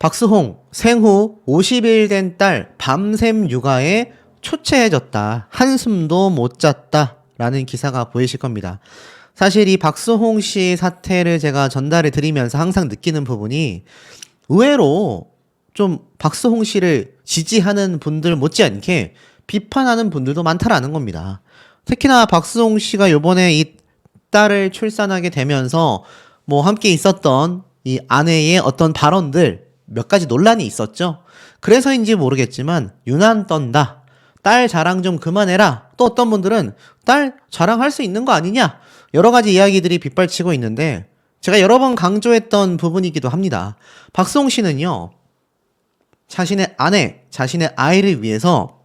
박수홍 생후 50일 된 딸 밤샘 육아에 초췌해졌다. 한숨도 못 잤다. 라는 기사가 보이실 겁니다. 사실 이 박수홍 씨 사태를 제가 전달해 드리면서 항상 느끼는 부분이 의외로 좀 박수홍 씨를 지지하는 분들 못지않게 비판하는 분들도 많다라는 겁니다. 특히나 박수홍 씨가 요번에 이 딸을 출산하게 되면서 뭐 함께 있었던 이 아내의 어떤 발언들 몇 가지 논란이 있었죠. 그래서인지 모르겠지만 유난 떤다. 딸 자랑 좀 그만해라. 또 어떤 분들은 딸 자랑할 수 있는 거 아니냐. 여러 가지 이야기들이 빗발치고 있는데 제가 여러 번 강조했던 부분이기도 합니다. 박수홍 씨는요. 자신의 아내, 자신의 아이를 위해서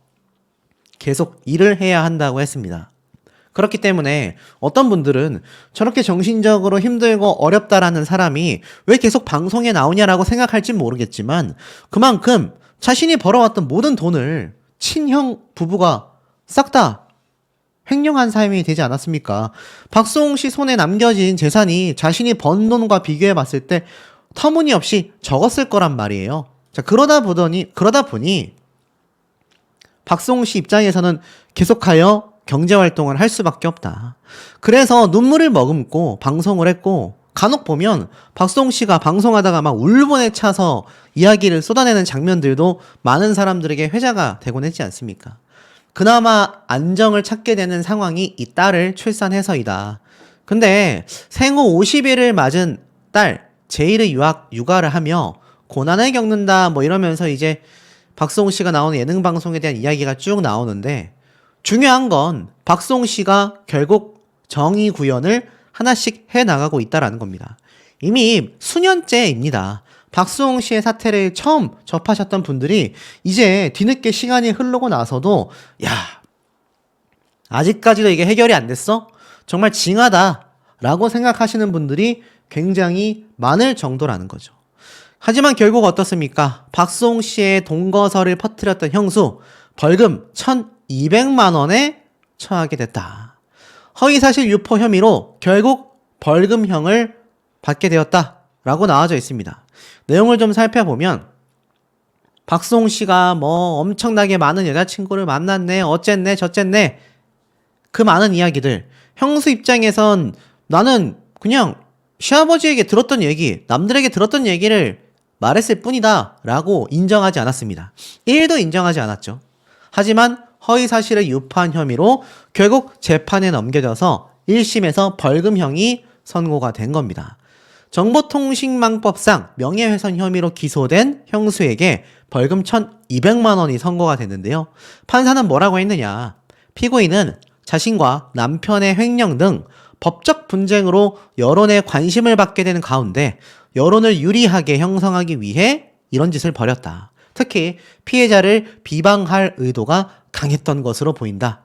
계속 일을 해야 한다고 했습니다. 그렇기 때문에 어떤 분들은 저렇게 정신적으로 힘들고 어렵다라는 사람이 왜 계속 방송에 나오냐라고 생각할지 모르겠지만 그만큼 자신이 벌어왔던 모든 돈을 친형 부부가 싹 다 횡령한 삶이 되지 않았습니까? 박수홍 씨 손에 남겨진 재산이 자신이 번 돈과 비교해 봤을 때 터무니없이 적었을 거란 말이에요. 자, 그러다 보니 박수홍 씨 입장에서는 계속하여 경제활동을 할 수밖에 없다. 그래서 눈물을 머금고 방송을 했고 간혹 보면 박수홍 씨가 방송하다가 막 울분에 차서 이야기를 쏟아내는 장면들도 많은 사람들에게 회자가 되곤 했지 않습니까? 그나마 안정을 찾게 되는 상황이 이 딸을 출산해서이다. 근데 생후 50일을 맞은 딸 제이를 육아를 하며 고난을 겪는다 뭐 이러면서 이제 박수홍 씨가 나오는 예능 방송에 대한 이야기가 쭉 나오는데 중요한 건 박수홍 씨가 결국 정의 구현을 하나씩 해나가고 있다라는 겁니다. 이미 수년째입니다. 박수홍 씨의 사태를 처음 접하셨던 분들이 이제 뒤늦게 시간이 흐르고 나서도 야, 아직까지도 이게 해결이 안 됐어? 정말 징하다 라고 생각하시는 분들이 굉장히 많을 정도라는 거죠. 하지만 결국 어떻습니까? 박수홍 씨의 동거설을 퍼뜨렸던 형수 벌금 1,200만 원에 처하게 됐다. 허위사실 유포 혐의로 결국 벌금형을 받게 되었다라고 나와져 있습니다. 내용을 좀 살펴보면 박수홍 씨가 뭐 엄청나게 많은 여자친구를 만났네, 어쨌네, 저쨌네 그 많은 이야기들 형수 입장에선 나는 그냥 시아버지에게 들었던 얘기, 남들에게 들었던 얘기를 말했을 뿐이다 라고 인정하지 않았습니다. 1도 인정하지 않았죠. 하지만 허위사실을 유포한 혐의로 결국 재판에 넘겨져서 1심에서 벌금형이 선고가 된 겁니다. 정보통신망법상 명예훼손 혐의로 기소된 형수에게 벌금 1,200만 원이 선고가 됐는데요. 판사는 뭐라고 했느냐. 피고인은 자신과 남편의 횡령 등 법적 분쟁으로 여론의 관심을 받게 되는 가운데 여론을 유리하게 형성하기 위해 이런 짓을 벌였다. 특히 피해자를 비방할 의도가 강했던 것으로 보인다.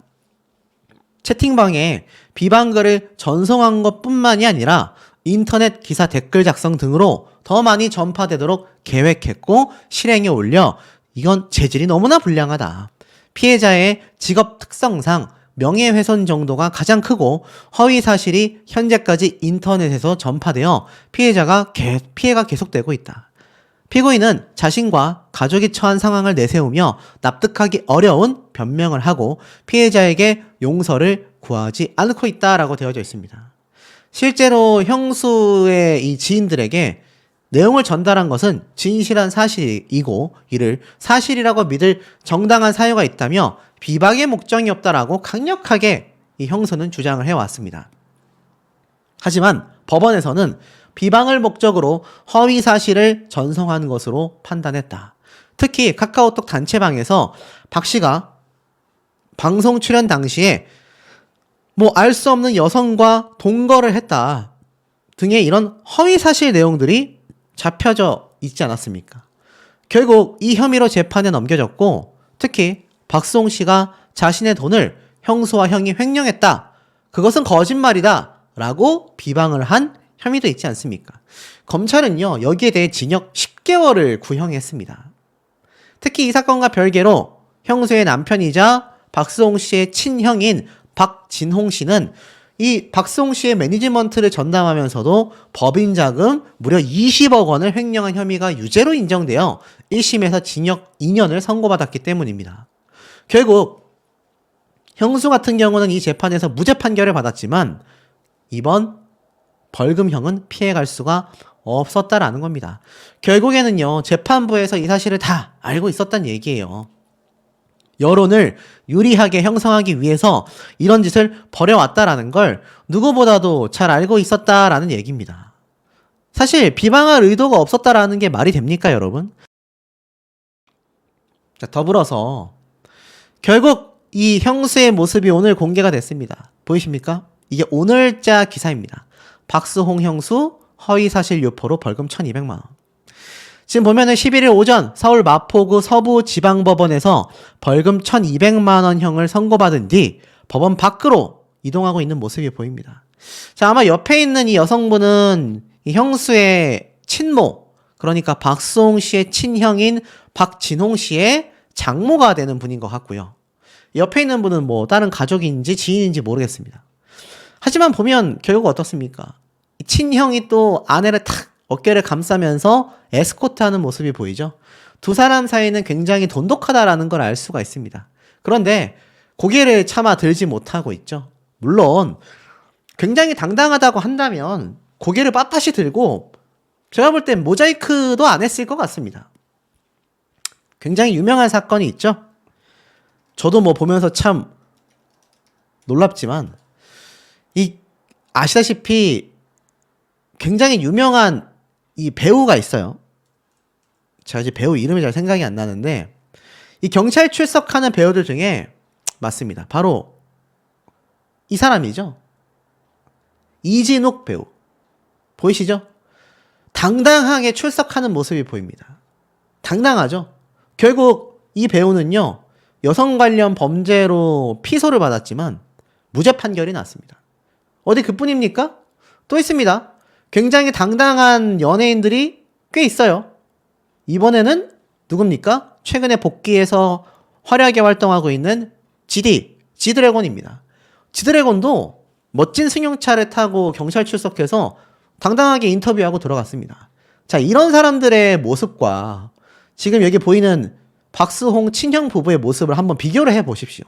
채팅방에 비방글을 전송한 것뿐만이 아니라 인터넷 기사 댓글 작성 등으로 더 많이 전파되도록 계획했고 실행에 올려 이건 재질이 너무나 불량하다. 피해자의 직업 특성상 명예훼손 정도가 가장 크고 허위 사실이 현재까지 인터넷에서 전파되어 피해가 계속되고 있다. 피고인은 자신과 가족이 처한 상황을 내세우며 납득하기 어려운 변명을 하고 피해자에게 용서를 구하지 않고 있다라고 되어져 있습니다. 실제로 형수의 이 지인들에게 내용을 전달한 것은 진실한 사실이고 이를 사실이라고 믿을 정당한 사유가 있다며 비방의 목적이 없다라고 강력하게 이 형수는 주장을 해왔습니다. 하지만 법원에서는 비방을 목적으로 허위 사실을 전송한 것으로 판단했다. 특히 카카오톡 단체방에서 박 씨가 방송 출연 당시에 뭐 알 수 없는 여성과 동거를 했다 등의 이런 허위 사실 내용들이 잡혀져 있지 않았습니까? 결국 이 혐의로 재판에 넘겨졌고 특히 박수홍 씨가 자신의 돈을 형수와 형이 횡령했다. 그것은 거짓말이다. 라고 비방을 한 혐의도 있지 않습니까? 검찰은요, 여기에 대해 징역 10개월을 구형했습니다. 특히 이 사건과 별개로 형수의 남편이자 박수홍 씨의 친형인 박진홍 씨는 이 박수홍 씨의 매니지먼트를 전담하면서도 법인 자금 무려 20억 원을 횡령한 혐의가 유죄로 인정되어 1심에서 징역 2년을 선고받았기 때문입니다. 결국 형수 같은 경우는 이 재판에서 무죄 판결을 받았지만 이번 벌금형은 피해갈 수가 없었다라는 겁니다. 결국에는요, 재판부에서 이 사실을 다 알고 있었단 얘기예요. 여론을 유리하게 형성하기 위해서 이런 짓을 벌여왔다라는 걸 누구보다도 잘 알고 있었다라는 얘기입니다. 사실 비방할 의도가 없었다라는 게 말이 됩니까, 여러분? 자, 더불어서 결국 이 형수의 모습이 오늘 공개가 됐습니다. 보이십니까? 이게 오늘자 기사입니다. 박수홍 형수 허위사실 유포로 벌금 1,200만 원. 지금 보면은 11일 오전 서울 마포구 서부지방법원에서 벌금 1,200만 원형을 선고받은 뒤 법원 밖으로 이동하고 있는 모습이 보입니다. 자, 아마 옆에 있는 이 여성분은 이 형수의 친모, 그러니까 박수홍 씨의 친형인 박진홍 씨의 장모가 되는 분인 것 같고요. 옆에 있는 분은 뭐 다른 가족인지 지인인지 모르겠습니다. 하지만 보면 결국 어떻습니까? 친형이 또 아내를 탁 어깨를 감싸면서 에스코트하는 모습이 보이죠. 두 사람 사이는 굉장히 돈독하다라는 걸 알 수가 있습니다. 그런데 고개를 차마 들지 못하고 있죠. 물론 굉장히 당당하다고 한다면 고개를 빳빳이 들고 제가 볼 땐 모자이크도 안 했을 것 같습니다. 굉장히 유명한 사건이 있죠. 저도 뭐 보면서 참 놀랍지만 아시다시피 굉장히 유명한 이 배우가 있어요. 제가 이제 배우 이름이 잘 생각이 안 나는데 이 경찰 출석하는 배우들 중에 맞습니다. 바로 이 사람이죠. 이진욱 배우. 보이시죠? 당당하게 출석하는 모습이 보입니다. 당당하죠? 결국 이 배우는요, 여성 관련 범죄로 피소를 받았지만 무죄 판결이 났습니다. 어디 그뿐입니까? 또 있습니다. 굉장히 당당한 연예인들이 꽤 있어요. 이번에는 누굽니까? 최근에 복귀해서 화려하게 활동하고 있는 지드래곤입니다. 지드래곤도 멋진 승용차를 타고 경찰 출석해서 당당하게 인터뷰하고 들어갔습니다. 자, 이런 사람들의 모습과 지금 여기 보이는 박수홍 친형 부부의 모습을 한번 비교를 해보십시오.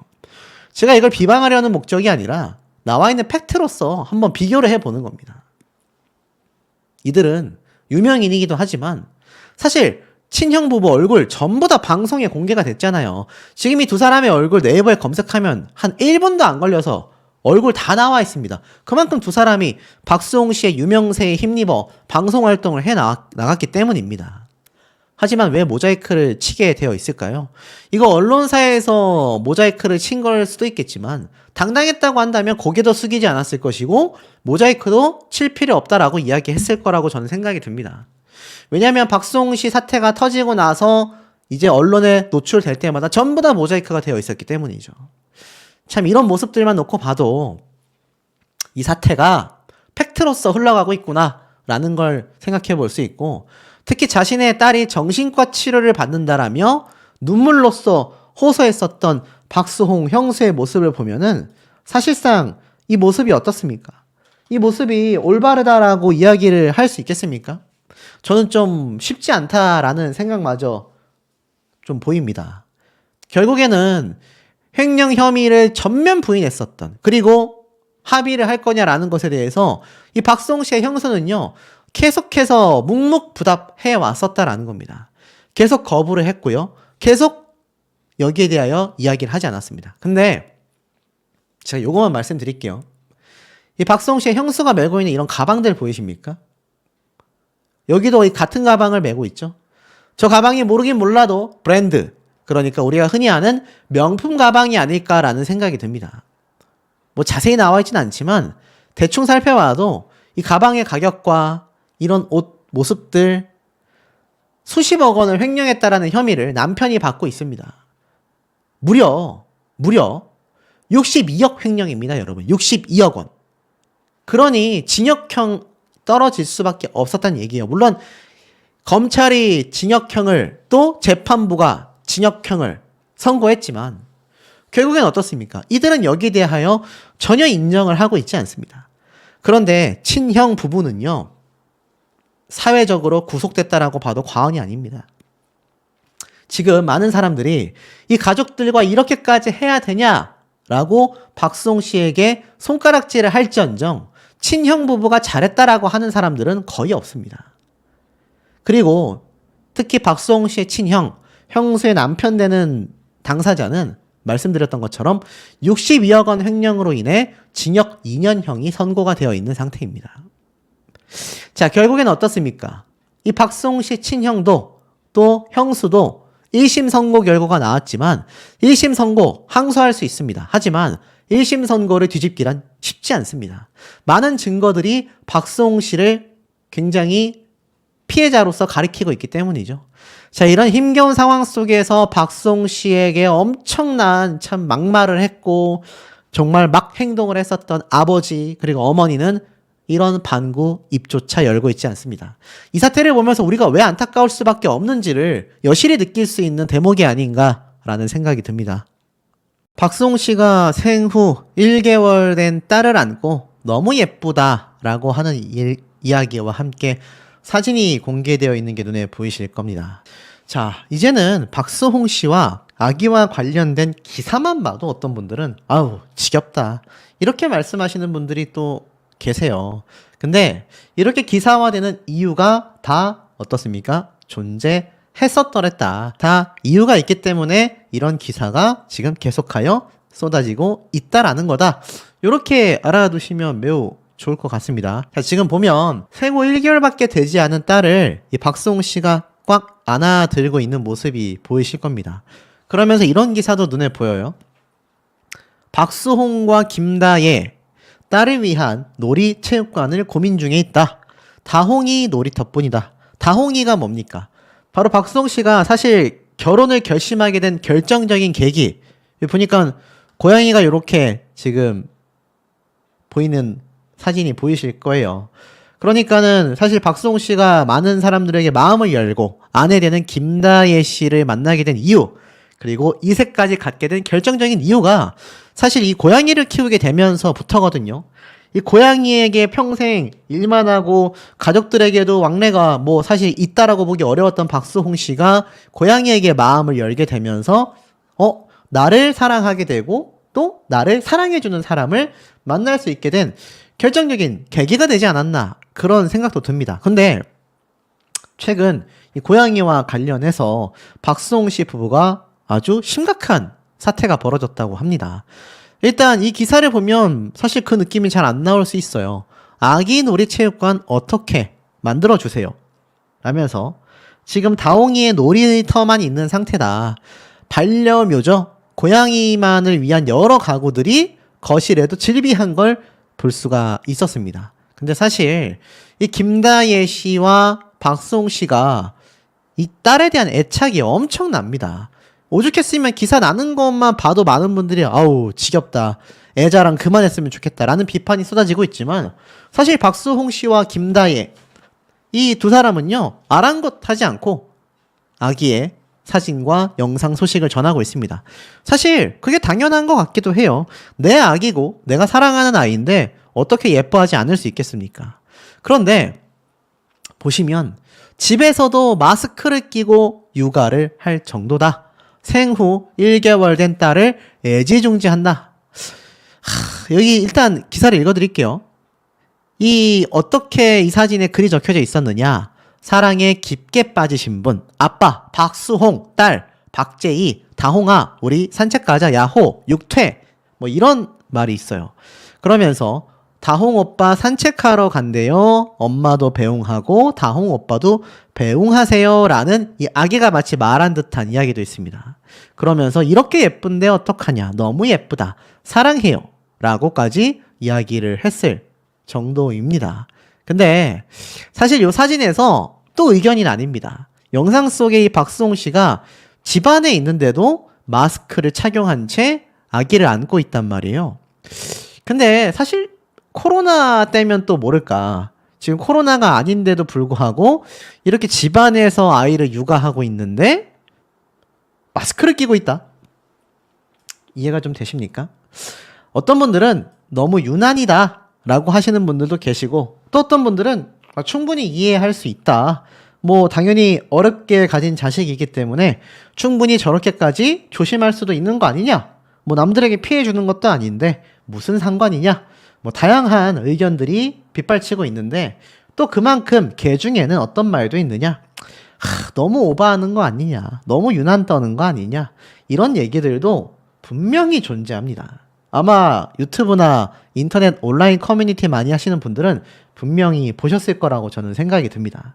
제가 이걸 비방하려는 목적이 아니라 나와 있는 팩트로서 한번 비교를 해보는 겁니다. 이들은 유명인이기도 하지만 사실 친형 부부 얼굴 전부 다 방송에 공개가 됐잖아요. 지금 이 두 사람의 얼굴 네이버에 검색하면 한 1분도 안 걸려서 얼굴 다 나와 있습니다. 그만큼 두 사람이 박수홍 씨의 유명세에 힘입어 방송 활동을 나갔기 때문입니다. 하지만 왜 모자이크를 치게 되어 있을까요? 이거 언론사에서 모자이크를 친 걸 수도 있겠지만 당당했다고 한다면 고개도 숙이지 않았을 것이고 모자이크도 칠 필요 없다라고 이야기했을 거라고 저는 생각이 듭니다. 왜냐하면 박수홍 씨 사태가 터지고 나서 이제 언론에 노출될 때마다 전부 다 모자이크가 되어 있었기 때문이죠. 참 이런 모습들만 놓고 봐도 이 사태가 팩트로서 흘러가고 있구나라는 걸 생각해 볼 수 있고, 특히 자신의 딸이 정신과 치료를 받는다라며 눈물로써 호소했었던 박수홍 형수의 모습을 보면은 사실상 이 모습이 어떻습니까? 이 모습이 올바르다라고 이야기를 할 수 있겠습니까? 저는 좀 쉽지 않다라는 생각마저 좀 보입니다. 결국에는 횡령 혐의를 전면 부인했었던, 그리고 합의를 할 거냐라는 것에 대해서 이 박수홍 씨의 형수는요, 계속해서 묵묵부답해 왔었다라는 겁니다. 계속 거부를 했고요. 계속 여기에 대하여 이야기를 하지 않았습니다. 근데 제가 요것만 말씀드릴게요. 이 박수홍 씨의 형수가 메고 있는 이런 가방들 보이십니까? 여기도 이 같은 가방을 메고 있죠. 저 가방이 모르긴 몰라도 브랜드, 그러니까 우리가 흔히 아는 명품 가방이 아닐까라는 생각이 듭니다. 뭐 자세히 나와 있진 않지만 대충 살펴봐도 이 가방의 가격과 이런 옷 모습들, 수십억 원을 횡령했다라는 혐의를 남편이 받고 있습니다. 무려 62억 횡령입니다, 여러분. 62억 원. 그러니 징역형 떨어질 수밖에 없었다는 얘기예요. 물론 검찰이 징역형을, 또 재판부가 징역형을 선고했지만 결국엔 어떻습니까? 이들은 여기에 대하여 전혀 인정을 하고 있지 않습니다. 그런데 친형 부부는요, 사회적으로 구속됐다라고 봐도 과언이 아닙니다. 지금 많은 사람들이 이 가족들과 이렇게까지 해야 되냐라고 박수홍 씨에게 손가락질을 할지언정 친형 부부가 잘했다라고 하는 사람들은 거의 없습니다. 그리고 특히 박수홍 씨의 친형, 형수의 남편 되는 당사자는 말씀드렸던 것처럼 62억 원 횡령으로 인해 징역 2년형이 선고가 되어 있는 상태입니다. 자, 결국엔 어떻습니까? 이 박수홍 씨 친형도 또 형수도 1심 선고 결과가 나왔지만 1심 선고 항소할 수 있습니다. 하지만 1심 선고를 뒤집기란 쉽지 않습니다. 많은 증거들이 박수홍 씨를 굉장히 피해자로서 가리키고 있기 때문이죠. 자, 이런 힘겨운 상황 속에서 박수홍 씨에게 엄청난 참 막말을 했고 정말 막 행동을 했었던 아버지 그리고 어머니는 이런 반구 입조차 열고 있지 않습니다. 이 사태를 보면서 우리가 왜 안타까울 수밖에 없는지를 여실히 느낄 수 있는 대목이 아닌가라는 생각이 듭니다. 박수홍 씨가 생후 1개월 된 딸을 안고 너무 예쁘다라고 하는 이야기와 함께 사진이 공개되어 있는 게 눈에 보이실 겁니다. 자, 이제는 박수홍 씨와 아기와 관련된 기사만 봐도 어떤 분들은 아우 지겹다 이렇게 말씀하시는 분들이 또 계세요. 근데 이렇게 기사화되는 이유가 다 어떻습니까? 존재했었더랬다. 다 이유가 있기 때문에 이런 기사가 지금 계속하여 쏟아지고 있다라는 거다. 이렇게 알아두시면 매우 좋을 것 같습니다. 자, 지금 보면 생후 1개월밖에 되지 않은 딸을 이 박수홍 씨가 꽉 안아들고 있는 모습이 보이실 겁니다. 그러면서 이런 기사도 눈에 보여요. 박수홍과 김다혜 딸을 위한 놀이체육관을 고민 중에 있다. 다홍이 놀이터뿐이다. 다홍이가 뭡니까? 바로 박수홍 씨가 사실 결혼을 결심하게 된 결정적인 계기. 보니까 고양이가 이렇게 지금 보이는 사진이 보이실 거예요. 그러니까는 사실 박수홍 씨가 많은 사람들에게 마음을 열고 아내 되는 김다혜 씨를 만나게 된 이유, 그리고 이세까지 갖게 된 결정적인 이유가 사실 이 고양이를 키우게 되면서부터거든요. 이 고양이에게 평생 일만 하고 가족들에게도 왕래가 뭐 사실 있다라고 보기 어려웠던 박수홍 씨가 고양이에게 마음을 열게 되면서 나를 사랑하게 되고 또 나를 사랑해주는 사람을 만날 수 있게 된 결정적인 계기가 되지 않았나 그런 생각도 듭니다. 근데 최근 이 고양이와 관련해서 박수홍 씨 부부가 아주 심각한 사태가 벌어졌다고 합니다. 일단 이 기사를 보면 사실 그 느낌이 잘 안 나올 수 있어요. 아기 놀이체육관 어떻게 만들어주세요 라면서 지금 다홍이의 놀이터만 있는 상태다. 반려묘죠. 고양이만을 위한 여러 가구들이 거실에도 질비한 걸 볼 수가 있었습니다. 근데 사실 이 김다혜 씨와 박수홍 씨가 이 딸에 대한 애착이 엄청납니다. 오죽했으면 기사 나는 것만 봐도 많은 분들이 아우 지겹다, 애자랑 그만했으면 좋겠다 라는 비판이 쏟아지고 있지만 사실 박수홍 씨와 김다혜 이 두 사람은요 아랑곳하지 않고 아기의 사진과 영상 소식을 전하고 있습니다. 사실 그게 당연한 것 같기도 해요. 내 아기고 내가 사랑하는 아이인데 어떻게 예뻐하지 않을 수 있겠습니까? 그런데 보시면 집에서도 마스크를 끼고 육아를 할 정도다. 생후 1개월 된 딸을 애지중지한다. 여기 일단 기사를 읽어드릴게요. 어떻게 이 사진에 글이 적혀져 있었느냐. 사랑에 깊게 빠지신 분, 아빠 박수홍, 딸 박재희, 다홍아 우리 산책 가자 야호 육퇴 뭐 이런 말이 있어요. 그러면서 다홍 오빠 산책하러 간대요. 엄마도 배웅하고 다홍 오빠도 배웅하세요 라는 이 아기가 마치 말한 듯한 이야기도 있습니다. 그러면서 이렇게 예쁜데 어떡하냐, 너무 예쁘다, 사랑해요 라고까지 이야기를 했을 정도입니다. 근데 사실 이 사진에서 또 의견이 나뉩니다. 영상 속에 이 박수홍 씨가 집안에 있는데도 마스크를 착용한 채 아기를 안고 있단 말이에요. 근데 사실 코로나 때면 또 모를까, 지금 코로나가 아닌데도 불구하고 이렇게 집안에서 아이를 육아하고 있는데 마스크를 끼고 있다. 이해가 좀 되십니까? 어떤 분들은 너무 유난이다 라고 하시는 분들도 계시고, 또 어떤 분들은 충분히 이해할 수 있다. 뭐 당연히 어렵게 가진 자식이기 때문에 충분히 저렇게까지 조심할 수도 있는 거 아니냐? 뭐 남들에게 피해 주는 것도 아닌데 무슨 상관이냐? 뭐 다양한 의견들이 빗발치고 있는데, 또 그만큼 개 중에는 어떤 말도 있느냐? 너무 오버하는 거 아니냐? 너무 유난 떠는 거 아니냐? 이런 얘기들도 분명히 존재합니다. 아마 유튜브나 인터넷 온라인 커뮤니티 많이 하시는 분들은 분명히 보셨을 거라고 저는 생각이 듭니다.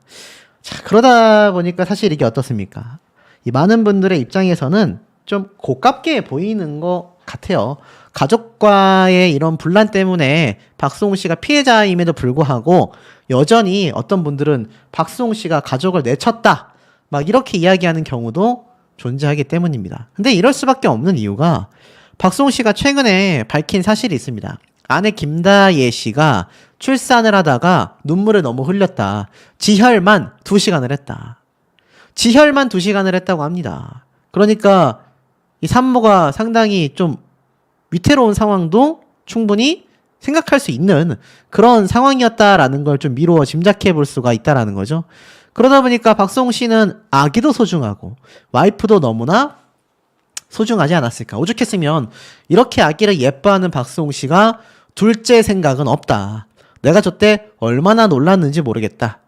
자, 그러다 보니까 사실 이게 어떻습니까? 이 많은 분들의 입장에서는 좀 고깝게 보이는 것 같아요. 가족과의 이런 분란 때문에 박수홍 씨가 피해자임에도 불구하고 여전히 어떤 분들은 박수홍 씨가 가족을 내쳤다, 막 이렇게 이야기하는 경우도 존재하기 때문입니다. 근데 이럴 수밖에 없는 이유가 박수홍 씨가 최근에 밝힌 사실이 있습니다. 아내 김다예 씨가 출산을 하다가 눈물을 너무 흘렸다. 지혈만 2시간을 했다. 지혈만 2시간을 했다고 합니다. 그러니까 이 산모가 상당히 좀 위태로운 상황도 충분히 생각할 수 있는 그런 상황이었다라는 걸 좀 미루어 짐작해 볼 수가 있다라는 거죠. 그러다 보니까 박수홍 씨는 아기도 소중하고 와이프도 너무나 소중하지 않았을까. 오죽했으면 이렇게 아기를 예뻐하는 박수홍 씨가 둘째 생각은 없다. 내가 저때 얼마나 놀랐는지 모르겠다.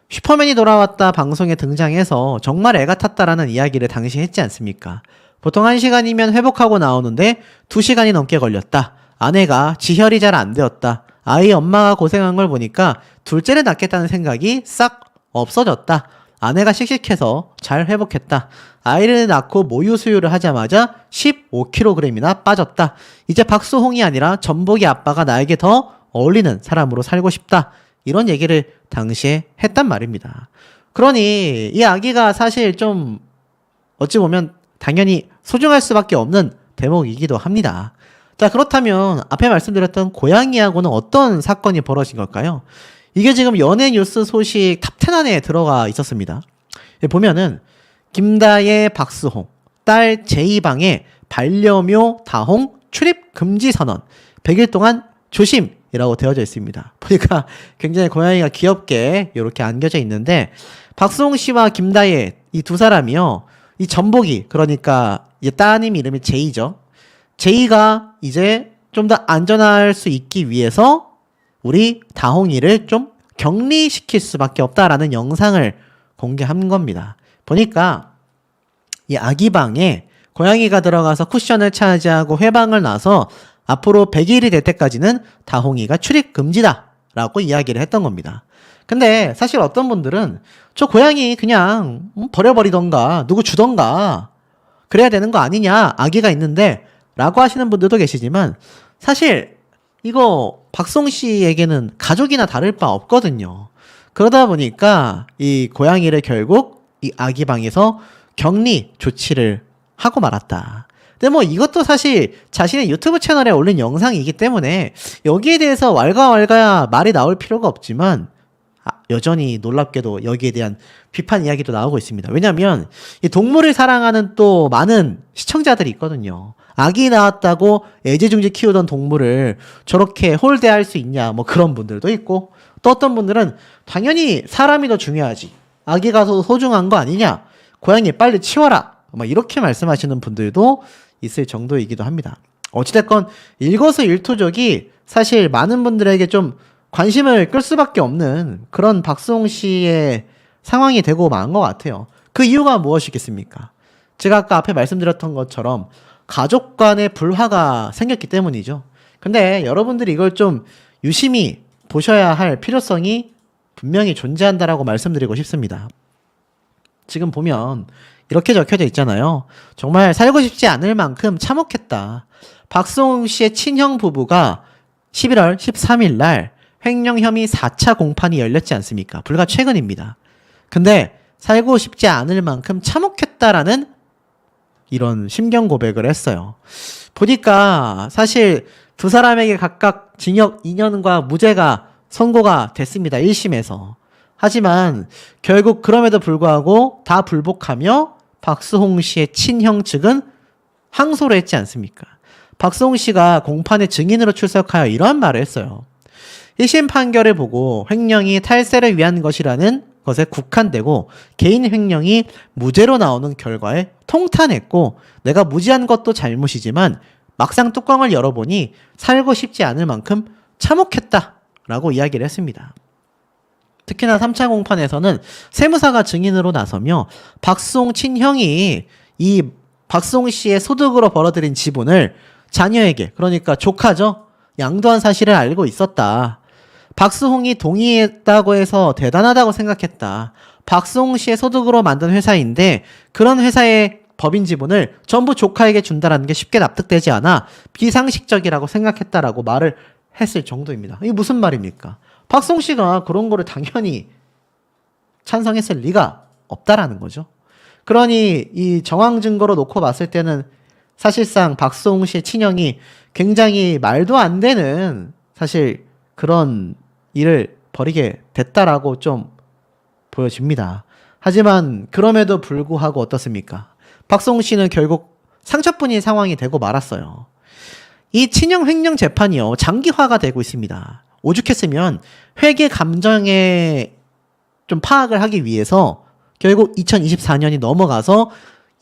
슈퍼맨이 돌아왔다 방송에 등장해서 정말 애가 탔다라는 이야기를 당시 했지 않습니까? 보통 1시간이면 회복하고 나오는데 2시간이 넘게 걸렸다. 아내가 지혈이 잘 안 되었다. 아이 엄마가 고생한 걸 보니까 둘째를 낳겠다는 생각이 싹 없어졌다. 아내가 씩씩해서 잘 회복했다. 아이를 낳고 모유 수유를 하자마자 15kg이나 빠졌다. 이제 박수홍이 아니라 전복이 아빠가 나에게 더 어울리는 사람으로 살고 싶다. 이런 얘기를 당시에 했단 말입니다. 그러니 이 아기가 사실 좀 어찌 보면 당연히 소중할 수밖에 없는 대목이기도 합니다. 자, 그렇다면 앞에 말씀드렸던 고양이하고는 어떤 사건이 벌어진 걸까요? 이게 지금 연예 뉴스 소식 탑10 안에 들어가 있었습니다. 보면은 김다예 박수홍 딸 제2방에 반려묘 다홍 출입 금지 선언 100일 동안 조심이라고 되어져 있습니다. 보니까 굉장히 고양이가 귀엽게 이렇게 안겨져 있는데, 박수홍 씨와 김다예 이 두 사람이요, 이 전복이, 그러니까 이제 따님 이름이 제이죠. 제이가 이제 좀 더 안전할 수 있기 위해서 우리 다홍이를 좀 격리시킬 수밖에 없다라는 영상을 공개한 겁니다. 보니까 이 아기 방에 고양이가 들어가서 쿠션을 차지하고 회방을 놔서 앞으로 100일이 될 때까지는 다홍이가 출입 금지다 라고 이야기를 했던 겁니다. 근데 사실 어떤 분들은 저 고양이 그냥 버려버리던가 누구 주던가 그래야 되는 거 아니냐, 아기가 있는데 라고 하시는 분들도 계시지만, 사실 이거 박수홍 씨에게는 가족이나 다를 바 없거든요. 그러다 보니까 이 고양이를 결국 이 아기 방에서 격리 조치를 하고 말았다. 근데 뭐 이것도 사실 자신의 유튜브 채널에 올린 영상이기 때문에 여기에 대해서 왈가왈가 말이 나올 필요가 없지만, 여전히 놀랍게도 여기에 대한 비판 이야기도 나오고 있습니다. 왜냐하면 이 동물을 사랑하는 또 많은 시청자들이 있거든요. 아기 낳았다고 애지중지 키우던 동물을 저렇게 홀대할 수 있냐, 뭐 그런 분들도 있고, 또 어떤 분들은 당연히 사람이 더 중요하지, 아기가 더 소중한 거 아니냐, 고양이 빨리 치워라, 뭐 이렇게 말씀하시는 분들도 있을 정도이기도 합니다. 어찌됐건 일거수일투족이 사실 많은 분들에게 좀 관심을 끌 수밖에 없는 그런 박수홍 씨의 상황이 되고 만 것 같아요. 그 이유가 무엇이겠습니까? 제가 아까 앞에 말씀드렸던 것처럼 가족 간의 불화가 생겼기 때문이죠. 근데 여러분들이 이걸 좀 유심히 보셔야 할 필요성이 분명히 존재한다라고 말씀드리고 싶습니다. 지금 보면 이렇게 적혀져 있잖아요. 정말 살고 싶지 않을 만큼 참혹했다. 박수홍 씨의 친형 부부가 11월 13일 날 횡령 혐의 4차 공판이 열렸지 않습니까? 불과 최근입니다. 근데 살고 싶지 않을 만큼 참혹했다라는 이런 심경 고백을 했어요. 보니까 사실 두 사람에게 각각 징역 2년과 무죄가 선고가 됐습니다. 1심에서. 하지만 결국 그럼에도 불구하고 다 불복하며 박수홍 씨의 친형 측은 항소를 했지 않습니까? 박수홍 씨가 공판에 증인으로 출석하여 이러한 말을 했어요. 1심 판결을 보고 횡령이 탈세를 위한 것이라는 것에 국한되고 개인 횡령이 무죄로 나오는 결과에 통탄했고 내가 무지한 것도 잘못이지만 막상 뚜껑을 열어보니 살고 싶지 않을 만큼 참혹했다라고 이야기를 했습니다. 특히나 3차 공판에서는 세무사가 증인으로 나서며 박수홍 친형이 이 박수홍 씨의 소득으로 벌어들인 지분을 자녀에게, 그러니까 조카죠, 양도한 사실을 알고 있었다. 박수홍이 동의했다고 해서 대단하다고 생각했다. 박수홍 씨의 소득으로 만든 회사인데 그런 회사의 법인 지분을 전부 조카에게 준다라는 게 쉽게 납득되지 않아 비상식적이라고 생각했다라고 말을 했을 정도입니다. 이게 무슨 말입니까? 박수홍 씨가 그런 거를 당연히 찬성했을 리가 없다라는 거죠. 그러니 이 정황 증거로 놓고 봤을 때는 사실상 박수홍 씨의 친형이 굉장히 말도 안 되는 사실 그런 일을 벌이게 됐다라고 좀 보여집니다. 하지만 그럼에도 불구하고 어떻습니까? 박수홍 씨는 결국 상처뿐인 상황이 되고 말았어요. 이 친형 횡령 재판이요, 장기화가 되고 있습니다. 오죽했으면 회계 감정에 좀 파악을 하기 위해서 결국 2024년이 넘어가서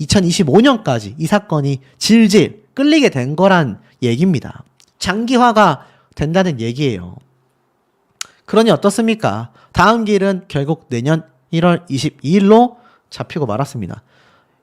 2025년까지 이 사건이 질질 끌리게 된 거란 얘기입니다. 장기화가 된다는 얘기예요. 그러니 어떻습니까? 다음 길은 결국 내년 1월 22일로 잡히고 말았습니다.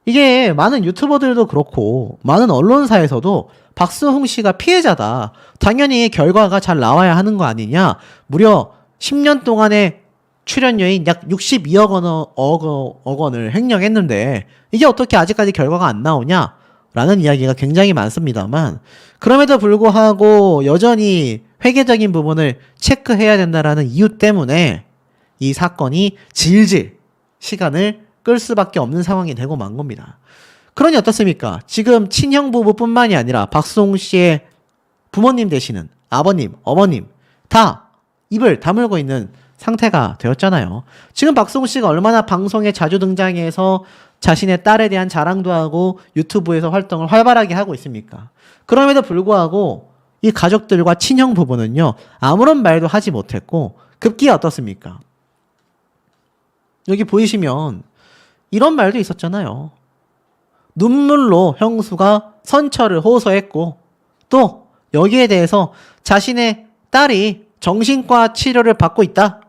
이게 많은 유튜버들도 그렇고 많은 언론사에서도 박수홍 씨가 피해자다, 당연히 결과가 잘 나와야 하는 거 아니냐, 무려 10년 동안의 출연료인 약 62억 원을 횡령했는데 이게 어떻게 아직까지 결과가 안 나오냐 라는 이야기가 굉장히 많습니다만, 그럼에도 불구하고 여전히 회계적인 부분을 체크해야 된다라는 이유 때문에 이 사건이 질질 시간을 끌 수밖에 없는 상황이 되고 만 겁니다. 그러니 어떻습니까? 지금 친형 부부뿐만이 아니라 박수홍 씨의 부모님 되시는 아버님, 어머님 다 입을 다물고 있는 상태가 되었잖아요. 지금 박수홍 씨가 얼마나 방송에 자주 등장해서 자신의 딸에 대한 자랑도 하고 유튜브에서 활동을 활발하게 하고 있습니까? 그럼에도 불구하고 이 가족들과 친형 부부는요, 아무런 말도 하지 못했고 급기야 어떻습니까? 여기 보이시면 이런 말도 있었잖아요. 눈물로 형수가 선처를 호소했고 또 여기에 대해서 자신의 딸이 정신과 치료를 받고 있다,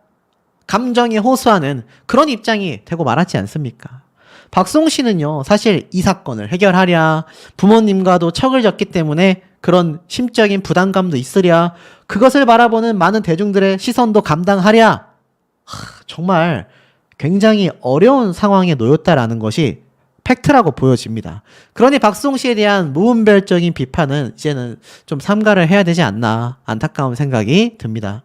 감정에 호소하는 그런 입장이 되고 말았지 않습니까? 박수홍 씨는요, 사실 이 사건을 해결하랴, 부모님과도 척을 졌기 때문에 그런 심적인 부담감도 있으랴, 그것을 바라보는 많은 대중들의 시선도 감당하랴, 정말 굉장히 어려운 상황에 놓였다라는 것이 팩트라고 보여집니다. 그러니 박수홍 씨에 대한 무분별적인 비판은 이제는 좀 삼가를 해야 되지 않나, 안타까운 생각이 듭니다.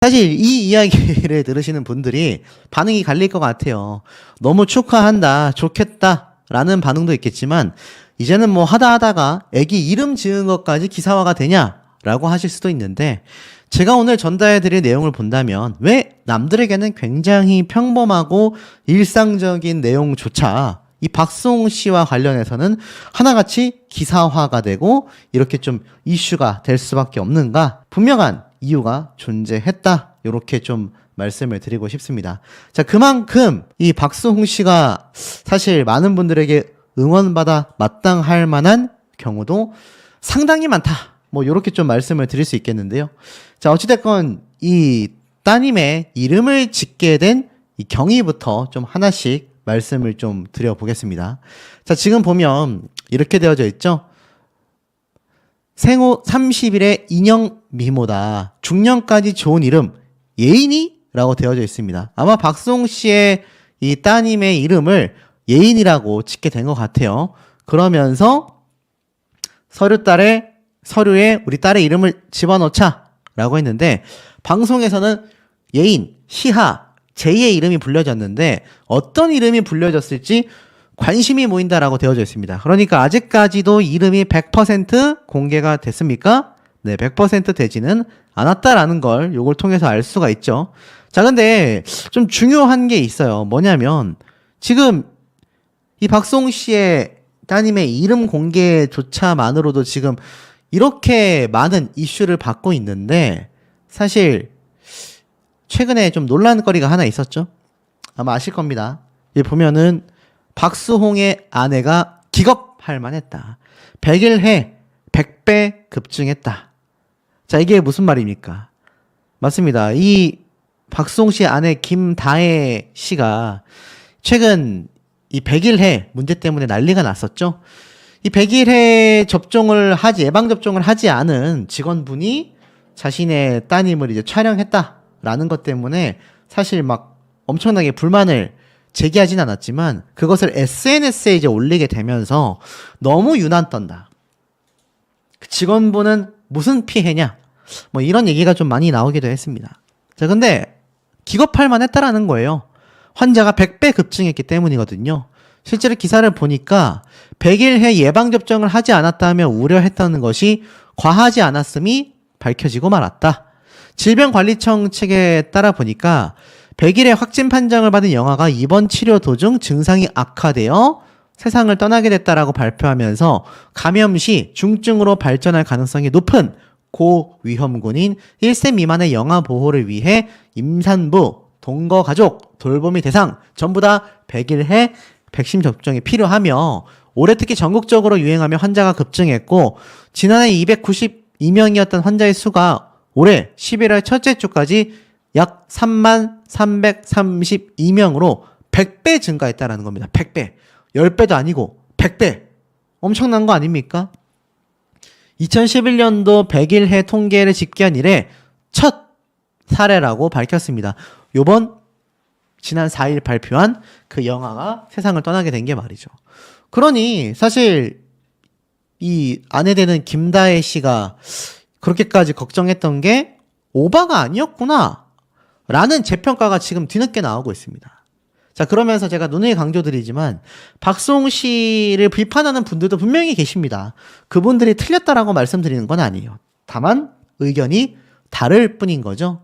사실 이 이야기를 들으시는 분들이 반응이 갈릴 것 같아요. 너무 축하한다, 좋겠다 라는 반응도 있겠지만 이제는 뭐 하다가 애기 이름 지은 것까지 기사화가 되냐 라고 하실 수도 있는데, 제가 오늘 전달해드릴 내용을 본다면 왜 남들에게는 굉장히 평범하고 일상적인 내용조차 이 박수홍 씨와 관련해서는 하나같이 기사화가 되고 이렇게 좀 이슈가 될 수밖에 없는가? 분명한 이유가 존재했다, 이렇게 좀 말씀을 드리고 싶습니다. 자, 그만큼 이 박수홍 씨가 사실 많은 분들에게 응원받아 마땅할 만한 경우도 상당히 많다, 뭐 이렇게 좀 말씀을 드릴 수 있겠는데요. 자, 어찌됐건 이 따님의 이름을 짓게 된 이 경위부터 좀 하나씩 말씀을 좀 드려보겠습니다. 자, 지금 보면 이렇게 되어져 있죠. 생후 30일의 인형 미모다, 중년까지 좋은 이름 예인이? 라고 되어져 있습니다. 아마 박수홍 씨의 이 따님의 이름을 예인이라고 짓게 된 것 같아요. 그러면서 서류에 우리 딸의 이름을 집어넣자 라고 했는데, 방송에서는 예인, 시하, 제이의 이름이 불려졌는데 어떤 이름이 불려졌을지 관심이 모인다라고 되어져 있습니다. 그러니까 아직까지도 이름이 100% 공개가 됐습니까? 네, 100% 되지는 않았다라는 걸 요걸 통해서 알 수가 있죠. 자, 근데 좀 중요한 게 있어요. 뭐냐면 지금 이 박수홍 씨의 따님의 이름 공개조차만으로도 지금 이렇게 많은 이슈를 받고 있는데, 사실 최근에 좀 논란거리가 하나 있었죠. 아마 아실 겁니다. 여기 보면은 박수홍의 아내가 기겁할 만했다. 100일 100배 급증했다. 자, 이게 무슨 말입니까? 맞습니다. 이 박수홍 씨 아내 김다혜 씨가 최근 이 100일 문제 때문에 난리가 났었죠. 이 100일 예방접종을 하지 않은 직원분이 자신의 따님을 이제 촬영했다라는 것 때문에 사실 막 엄청나게 불만을 제기하진 않았지만, 그것을 SNS에 이제 올리게 되면서 너무 유난 떤다. 그 직원분은 무슨 피해냐? 뭐 이런 얘기가 좀 많이 나오기도 했습니다. 자, 근데 기겁할 만했다라는 거예요. 환자가 100배 급증했기 때문이거든요. 실제로 기사를 보니까 100일 예방접종을 하지 않았다며 우려했다는 것이 과하지 않았음이 밝혀지고 말았다. 질병관리청 책에 따라 보니까 100일에 확진 판정을 받은 영아가 입원 치료 도중 증상이 악화되어 세상을 떠나게 됐다라고 발표하면서 감염 시 중증으로 발전할 가능성이 높은 고위험군인 1세 미만의 영아 보호를 위해 임산부, 동거가족, 돌보미 대상 전부 다 100일 백신 접종이 필요하며, 올해 특히 전국적으로 유행하며 환자가 급증했고, 지난해 292명이었던 환자의 수가 올해 11월 첫째 주까지 약 3332명으로 100배 증가했다라는 겁니다. 100배. 10배도 아니고 100배. 엄청난 거 아닙니까? 2011년도 100일 통계를 집계한 이래 첫 사례라고 밝혔습니다. 지난 4일 발표한 그 영화가 세상을 떠나게 된 게 말이죠. 그러니 사실 이 아내 되는 김다혜 씨가 그렇게까지 걱정했던 게 오바가 아니었구나 라는 재평가가 지금 뒤늦게 나오고 있습니다. 자, 그러면서 제가 누누이 강조드리지만 박수홍 씨를 비판하는 분들도 분명히 계십니다. 그분들이 틀렸다라고 말씀드리는 건 아니에요. 다만 의견이 다를 뿐인 거죠.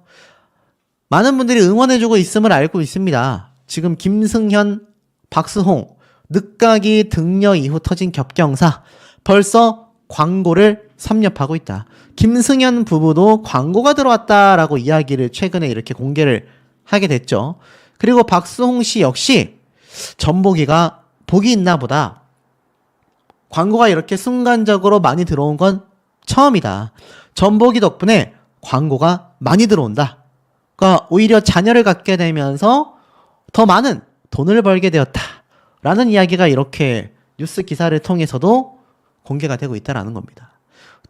많은 분들이 응원해주고 있음을 알고 있습니다. 지금 김승현, 박수홍, 늦가기 등려 이후 터진 겹경사, 벌써 광고를 섭렵하고 있다. 김승현 부부도 광고가 들어왔다라고 이야기를 최근에 이렇게 공개를 하게 됐죠. 그리고 박수홍 씨 역시 전보기가 복이 있나 보다. 광고가 이렇게 순간적으로 많이 들어온 건 처음이다. 전보기 덕분에 광고가 많이 들어온다. 그러니까 오히려 자녀를 갖게 되면서 더 많은 돈을 벌게 되었다. 라는 이야기가 이렇게 뉴스 기사를 통해서도 공개가 되고 있다라는 겁니다.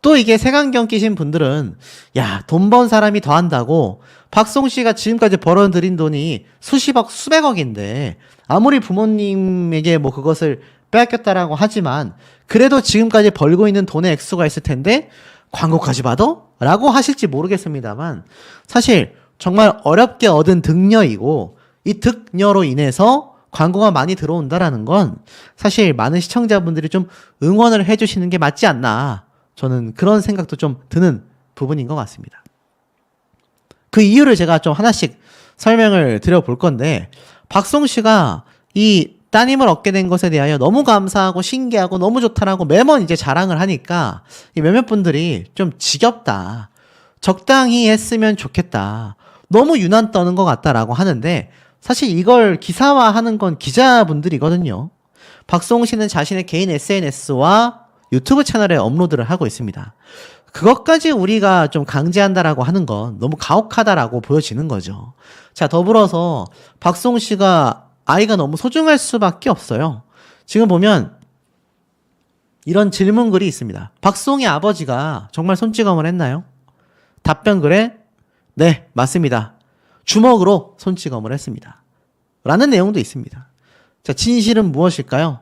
또 이게 색안경 끼신 분들은 야, 돈 번 사람이 더 한다고, 박수홍 씨가 지금까지 벌어들인 돈이 수십억, 수백억인데 아무리 부모님에게 뭐 그것을 빼앗겼다라고 하지만 그래도 지금까지 벌고 있는 돈의 액수가 있을 텐데 광고까지 봐도? 라고 하실지 모르겠습니다만, 사실 정말 어렵게 얻은 득녀이고 이 득녀로 인해서 광고가 많이 들어온다라는 건 사실 많은 시청자분들이 좀 응원을 해주시는 게 맞지 않나, 저는 그런 생각도 좀 드는 부분인 것 같습니다. 그 이유를 제가 좀 하나씩 설명을 드려볼 건데, 박수홍 씨가 이 따님을 얻게 된 것에 대하여 너무 감사하고 신기하고 너무 좋다라고 매번 이제 자랑을 하니까 이 몇몇 분들이 좀 지겹다, 적당히 했으면 좋겠다, 너무 유난 떠는 것 같다라고 하는데, 사실 이걸 기사화하는 건 기자분들이거든요. 박수홍 씨는 자신의 개인 SNS와 유튜브 채널에 업로드를 하고 있습니다. 그것까지 우리가 좀 강제한다라고 하는 건 너무 가혹하다라고 보여지는 거죠. 자, 더불어서 박수홍 씨가 아이가 너무 소중할 수밖에 없어요. 지금 보면 이런 질문글이 있습니다. 박수홍의 아버지가 정말 손찌검을 했나요? 답변글에 네, 맞습니다. 주먹으로 손찌검을 했습니다. 라는 내용도 있습니다. 자, 진실은 무엇일까요?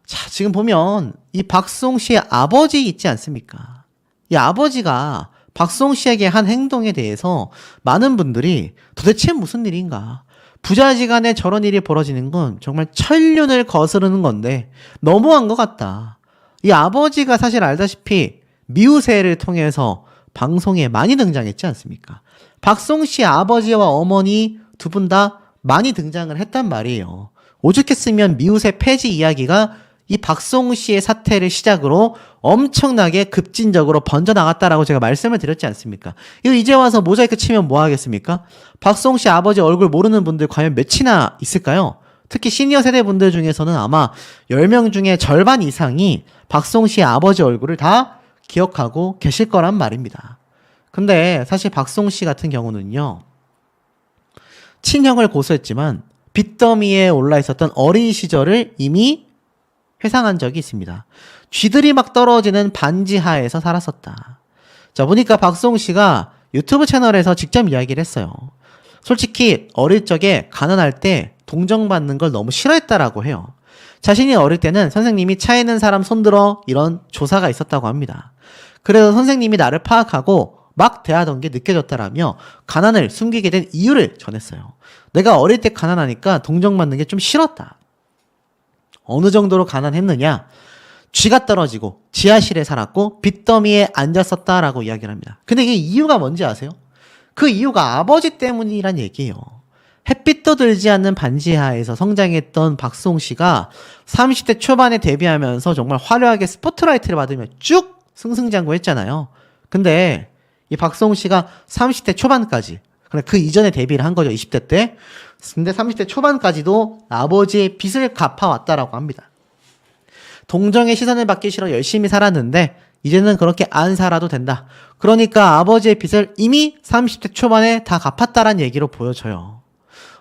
자, 지금 보면 이 박수홍 씨의 아버지 있지 않습니까? 이 아버지가 박수홍 씨에게 한 행동에 대해서 많은 분들이 도대체 무슨 일인가? 부자지간에 저런 일이 벌어지는 건 정말 천륜을 거스르는 건데 너무한 것 같다. 이 아버지가 사실 알다시피 미우새를 통해서 방송에 많이 등장했지 않습니까? 박수홍 씨 아버지와 어머니 두 분 다 많이 등장을 했단 말이에요. 오죽했으면 미우새 폐지 이야기가 이 박수홍 씨의 사태를 시작으로 엄청나게 급진적으로 번져나갔다라고 제가 말씀을 드렸지 않습니까? 이거 이제 와서 모자이크 치면 뭐 하겠습니까? 박수홍 씨 아버지 얼굴 모르는 분들 과연 몇이나 있을까요? 특히 시니어 세대 분들 중에서는 아마 10명 중에 절반 이상이 박수홍 씨의 아버지 얼굴을 다 기억하고 계실 거란 말입니다. 근데 사실 박수홍 씨 같은 경우는요, 친형을 고소했지만 빚더미에 올라 있었던 어린 시절을 이미 회상한 적이 있습니다. 쥐들이 막 떨어지는 반지하에서 살았었다. 자, 보니까 박수홍 씨가 유튜브 채널에서 직접 이야기를 했어요. 솔직히 어릴 적에 가난할 때 동정받는 걸 너무 싫어했다라고 해요. 자신이 어릴 때는 선생님이 차에 있는 사람 손들어 이런 조사가 있었다고 합니다. 그래서 선생님이 나를 파악하고 막 대하던 게 느껴졌다라며 가난을 숨기게 된 이유를 전했어요. 내가 어릴 때 가난하니까 동정받는 게 좀 싫었다. 어느 정도로 가난했느냐? 쥐가 떨어지고 지하실에 살았고 빚더미에 앉았었다라고 이야기를 합니다. 근데 이게 이유가 뭔지 아세요? 그 이유가 아버지 때문이란 얘기예요. 햇빛도 들지 않는 반지하에서 성장했던 박수홍 씨가 30대 초반에 데뷔하면서 정말 화려하게 스포트라이트를 받으며 쭉 승승장구했잖아요. 근데 이 박수홍 씨가 30대 초반까지, 그 이전에 데뷔를 한 거죠. 20대 때. 근데 30대 초반까지도 아버지의 빚을 갚아왔다라고 합니다. 동정의 시선을 받기 싫어 열심히 살았는데 이제는 그렇게 안 살아도 된다. 그러니까 아버지의 빚을 이미 30대 초반에 다 갚았다란 얘기로 보여져요.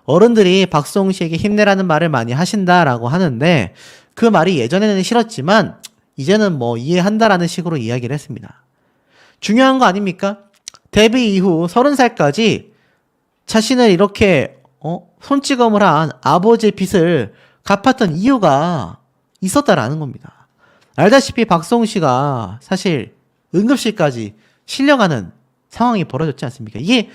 어른들이 박수홍 씨에게 힘내라는 말을 많이 하신다라고 하는데 그 말이 예전에는 싫었지만 이제는 뭐 이해한다라는 식으로 이야기를 했습니다. 중요한 거 아닙니까? 데뷔 이후 30살까지 자신을 이렇게 손찌검을 한 아버지의 빚을 갚았던 이유가 있었다라는 겁니다. 알다시피 박수홍 씨가 사실 응급실까지 실려가는 상황이 벌어졌지 않습니까? 이게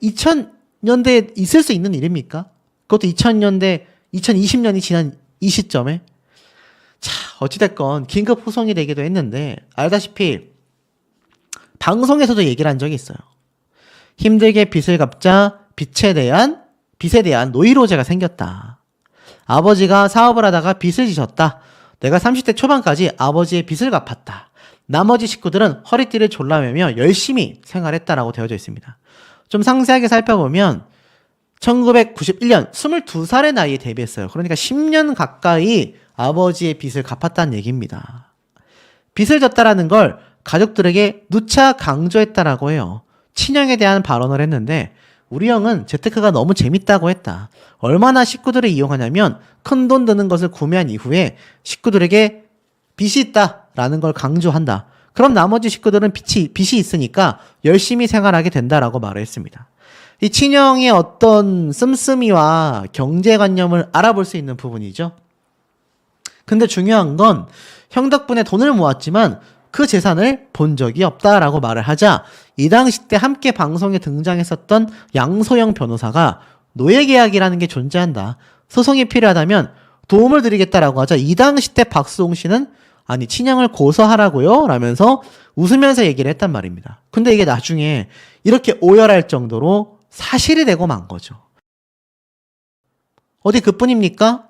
2000년대에 있을 수 있는 일입니까? 그것도 2000년대, 2020년이 지난 이 시점에. 자, 어찌됐건 긴급 후송이 되기도 했는데 알다시피 방송에서도 얘기를 한 적이 있어요. 힘들게 빚을 갚자 빚에 대한 노이로제가 생겼다. 아버지가 사업을 하다가 빚을 지셨다. 내가 30대 초반까지 아버지의 빚을 갚았다. 나머지 식구들은 허리띠를 졸라매며 열심히 생활했다라고 되어져 있습니다. 좀 상세하게 살펴보면 1991년 22살의 나이에 데뷔했어요. 그러니까 10년 가까이 아버지의 빚을 갚았다는 얘기입니다. 빚을 졌다라는 걸 가족들에게 누차 강조했다라고 해요. 친형에 대한 발언을 했는데 우리 형은 재테크가 너무 재밌다고 했다. 얼마나 식구들을 이용하냐면 큰돈 드는 것을 구매한 이후에 식구들에게 빚이 있다라는 걸 강조한다. 그럼 나머지 식구들은 빚이 있으니까 열심히 생활하게 된다라고 말을 했습니다. 이 친형의 어떤 씀씀이와 경제관념을 알아볼 수 있는 부분이죠. 근데 중요한 건 형 덕분에 돈을 모았지만 그 재산을 본 적이 없다라고 말을 하자 이 당시 때 함께 방송에 등장했었던 양소영 변호사가 노예계약이라는 게 존재한다. 소송이 필요하다면 도움을 드리겠다라고 하자 이 당시 때 박수홍 씨는 아니 친형을 고소하라고요? 라면서 웃으면서 얘기를 했단 말입니다. 근데 이게 나중에 이렇게 오열할 정도로 사실이 되고 만 거죠. 어디 그뿐입니까?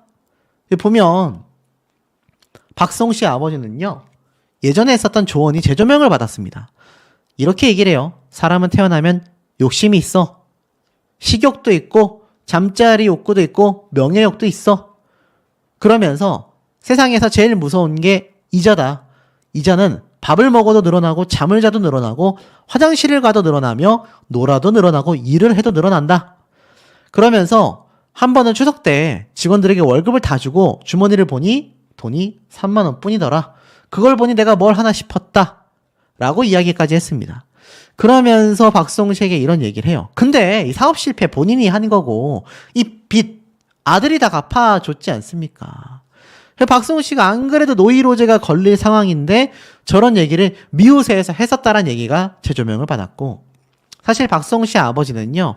보면 박수홍 씨 아버지는요. 예전에 했었던 조언이 재조명을 받았습니다. 이렇게 얘기를 해요. 사람은 태어나면 욕심이 있어. 식욕도 있고 잠자리 욕구도 있고 명예욕도 있어. 그러면서 세상에서 제일 무서운 게 이자다. 이자는 밥을 먹어도 늘어나고 잠을 자도 늘어나고 화장실을 가도 늘어나며 놀아도 늘어나고 일을 해도 늘어난다. 그러면서 한 번은 추석 때 직원들에게 월급을 다 주고 주머니를 보니 돈이 3만 원 뿐이더라. 그걸 보니 내가 뭘 하나 싶었다. 라고 이야기까지 했습니다. 그러면서 박수홍 씨에게 이런 얘기를 해요. 근데 이 사업 실패 본인이 한 거고 이 빚 아들이 다 갚아줬지 않습니까? 박수홍 씨가 안 그래도 노이로제가 걸릴 상황인데 저런 얘기를 미우새에서 했었다는 얘기가 재조명을 받았고 사실 박수홍 씨 아버지는요.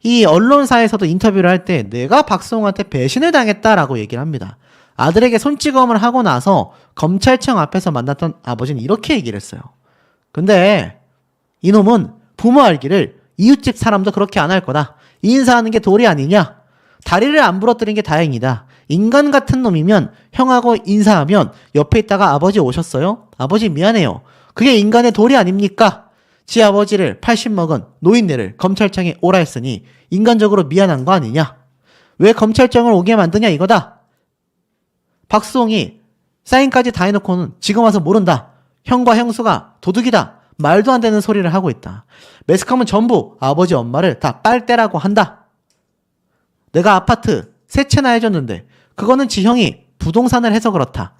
이 언론사에서도 인터뷰를 할 때 내가 박수홍한테 배신을 당했다라고 얘기를 합니다. 아들에게 손찌검을 하고 나서 검찰청 앞에서 만났던 아버지는 이렇게 얘기를 했어요. 근데 이놈은 부모 알기를 이웃집 사람도 그렇게 안 할 거다. 이 인사하는 게 도리 아니냐? 다리를 안 부러뜨린 게 다행이다. 인간 같은 놈이면 형하고 인사하면 옆에 있다가 아버지 오셨어요? 아버지 미안해요. 그게 인간의 도리 아닙니까? 지 아버지를 80 먹은 노인네를 검찰청에 오라 했으니 인간적으로 미안한 거 아니냐? 왜 검찰청을 오게 만드냐 이거다. 박수홍이 사인까지 다 해놓고는 지금 와서 모른다. 형과 형수가 도둑이다. 말도 안 되는 소리를 하고 있다. 매스컴은 전부 아버지 엄마를 다 빨대라고 한다. 내가 아파트 세 채나 해줬는데 그거는 지형이 부동산을 해서 그렇다.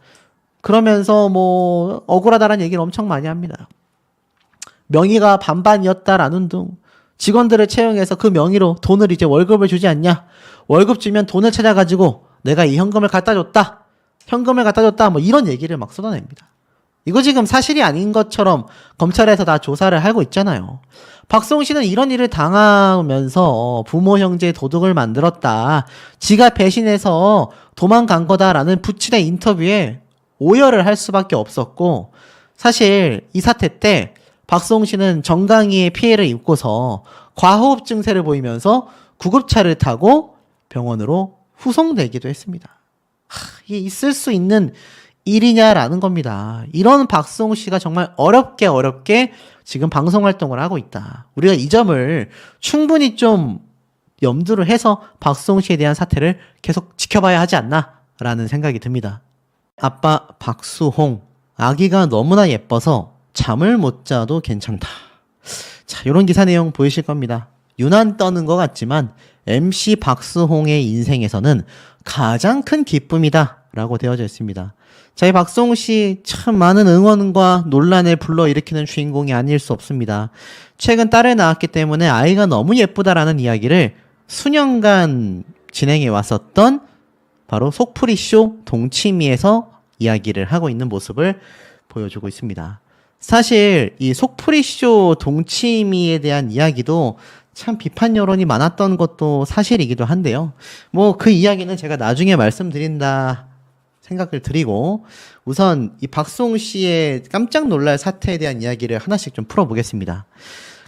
그러면서 뭐 억울하다라는 얘기를 엄청 많이 합니다. 명의가 반반이었다라는 둥. 직원들을 채용해서 그 명의로 돈을 이제 월급을 주지 않냐. 월급 주면 돈을 찾아가지고 내가 이 현금을 갖다 줬다. 현금을 갖다 줬다. 뭐 이런 얘기를 막 쏟아냅니다. 이거 지금 사실이 아닌 것처럼 검찰에서 다 조사를 하고 있잖아요. 박수홍 씨는 이런 일을 당하면서 부모 형제 도둑을 만들었다. 지가 배신해서 도망간 거다라는 부친의 인터뷰에 오열을 할 수밖에 없었고, 사실 이 사태 때 박수홍 씨는 정강이의 피해를 입고서 과호흡 증세를 보이면서 구급차를 타고 병원으로 후송되기도 했습니다. 이게 있을 수 있는 일이냐라는 겁니다. 이런 박수홍 씨가 정말 어렵게 지금 방송 활동을 하고 있다. 우리가 이 점을 충분히 좀 염두를 해서 박수홍 씨에 대한 사태를 계속 지켜봐야 하지 않나라는 생각이 듭니다. 아빠 박수홍, 아기가 너무나 예뻐서 잠을 못 자도 괜찮다. 자, 이런 기사 내용 보이실 겁니다. 유난 떠는 것 같지만 MC 박수홍의 인생에서는 가장 큰 기쁨이다 라고 되어져 있습니다. 자, 이 박수홍 씨 참 많은 응원과 논란을 불러일으키는 주인공이 아닐 수 없습니다. 최근 딸을 낳았기 때문에 아이가 너무 예쁘다라는 이야기를 수년간 진행해 왔었던 바로 속풀이쇼 동치미에서 이야기를 하고 있는 모습을 보여주고 있습니다. 사실 이 속풀이쇼 동치미에 대한 이야기도 참 비판 여론이 많았던 것도 사실이기도 한데요. 뭐 그 이야기는 제가 나중에 말씀드린다 생각을 드리고, 우선 이 박수홍 씨의 깜짝 놀랄 사태에 대한 이야기를 하나씩 좀 풀어보겠습니다.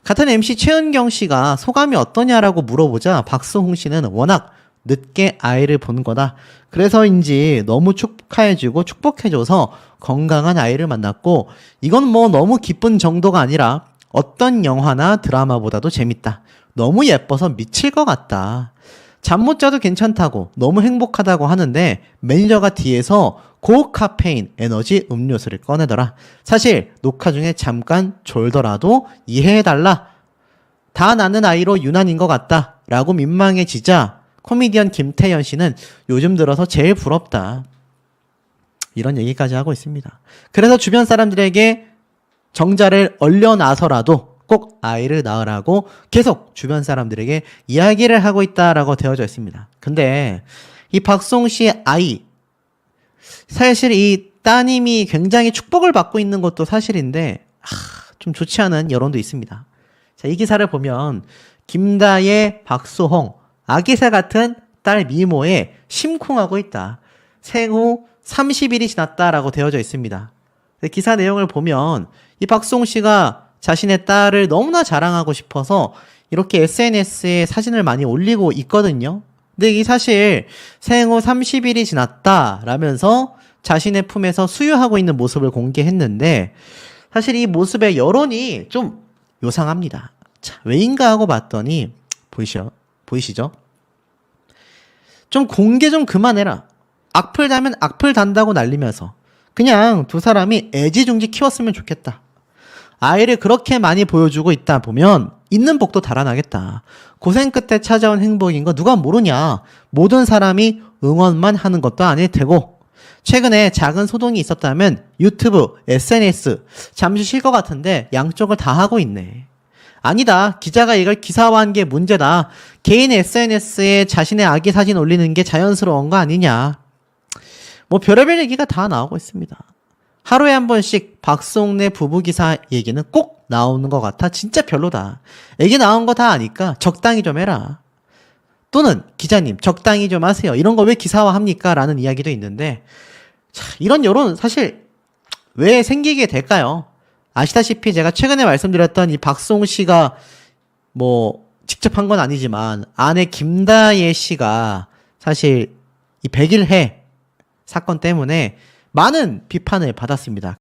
같은 MC 최은경 씨가 소감이 어떠냐라고 물어보자 박수홍 씨는 워낙 늦게 아이를 본 거다. 그래서인지 너무 축하해주고 축복해줘서 건강한 아이를 만났고, 이건 뭐 너무 기쁜 정도가 아니라 어떤 영화나 드라마보다도 재밌다. 너무 예뻐서 미칠 것 같다. 잠 못 자도 괜찮다고 너무 행복하다고 하는데 매니저가 뒤에서 고카페인 에너지 음료수를 꺼내더라. 사실 녹화 중에 잠깐 졸더라도 이해해달라. 다 낳는 아이로 유난인 것 같다 라고 민망해지자 코미디언 김태현 씨는 요즘 들어서 제일 부럽다. 이런 얘기까지 하고 있습니다. 그래서 주변 사람들에게 정자를 얼려놔서라도 꼭 아이를 낳으라고 계속 주변 사람들에게 이야기를 하고 있다라고 되어져 있습니다. 근데 이 박수홍 씨의 아이, 사실 이 따님이 굉장히 축복을 받고 있는 것도 사실인데 좀 좋지 않은 여론도 있습니다. 자, 이 기사를 보면 김다혜, 박수홍, 아기새 같은 딸 미모에 심쿵하고 있다. 생후 30일이 지났다라고 되어져 있습니다. 기사 내용을 보면 이 박수홍 씨가 자신의 딸을 너무나 자랑하고 싶어서 이렇게 SNS에 사진을 많이 올리고 있거든요. 근데 이 사실 생후 30일이 지났다라면서 자신의 품에서 수유하고 있는 모습을 공개했는데, 사실 이 모습의 여론이 좀 요상합니다. 자, 왜인가 하고 봤더니 보이시죠? 좀 공개 좀 그만해라. 악플 달면 악플 단다고 날리면서 그냥 두 사람이 애지중지 키웠으면 좋겠다. 아이를 그렇게 많이 보여주고 있다 보면 있는 복도 달아나겠다. 고생 끝에 찾아온 행복인 거 누가 모르냐. 모든 사람이 응원만 하는 것도 아닐 테고, 최근에 작은 소동이 있었다면 유튜브, SNS 잠시 쉴 것 같은데 양쪽을 다 하고 있네. 아니다. 기자가 이걸 기사화한 게 문제다. 개인 SNS에 자신의 아기 사진 올리는 게 자연스러운 거 아니냐. 뭐 별의별 얘기가 다 나오고 있습니다. 하루에 한 번씩 박수홍네 부부기사 얘기는 꼭 나오는 것 같아. 진짜 별로다. 애기 나온 거 다 아니까 적당히 좀 해라. 또는 기자님 적당히 좀 하세요. 이런 거 왜 기사화합니까? 라는 이야기도 있는데, 자, 이런 여론 사실 왜 생기게 될까요? 아시다시피 제가 최근에 말씀드렸던 이 박수홍 씨가 뭐 직접 한 건 아니지만 아내 김다혜 씨가 사실 이 이 100일 해 사건 때문에 많은 비판을 받았습니다.